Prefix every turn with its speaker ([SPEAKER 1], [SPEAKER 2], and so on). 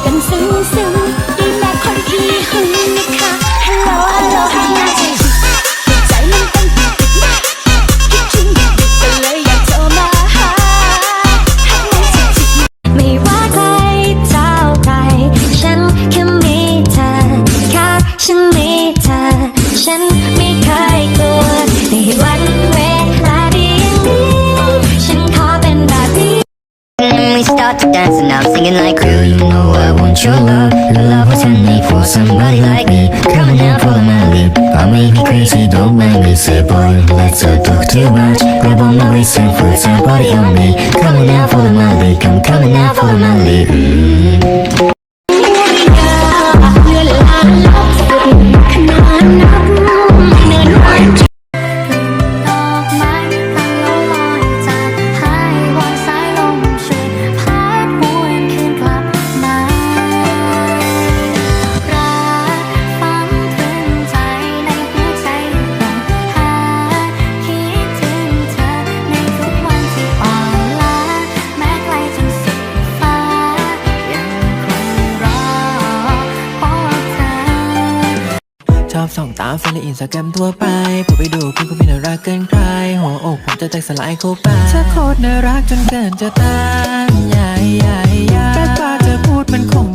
[SPEAKER 1] กันซึ้งซึ้งได้แม้คนที่หึงนะคะฮัลโหลฮัลโหลฮัลโหลใจมันเต้นตึกคิดถึงดึกๆก็เลยอยากโทรมาหาหักมันจิกๆไม่ว่าใครเจ้าใครฉันแค่มีเธอค่ะฉันมีเธอฉันไม่เคยกลัวในวันเวลาดีอย่างนี้ฉันขอเป็นแบบนี้
[SPEAKER 2] We start to dance and I'm singing like Girl, you know I want your love. Your love was handmade for somebody like me. Come on now, follow my lead. I may be crazy, don't mind me. Say boy, let's not talk too much. Grab on my waist and put your body on me. Come on now, follow my lead. Come on now, follow my lead.
[SPEAKER 1] เลือนลางลบสุดขนาดนับเนินวันดอกไม้พันละลอยจากหายวอนสายลมช่วยพัดหวนคืนกลับมารักฝังตรึงใจในหัวใจหวังหาคิดถึงเธอในทุกวันที่อ่อนล้าแม้ไกลจนสุดฟ้ายังคงรอพบเธอ
[SPEAKER 3] ชอบส่องตามแฟนในอินสตาแกรมทั่วไปพอไปดูคุณก็ไม่น่ารักเกินใครหัวอกผมจะแตกสลายคู่ไปเธอโคตรน่ารักจนเกินจะต้านใหญ่แต่กว่าจะพูดมันคง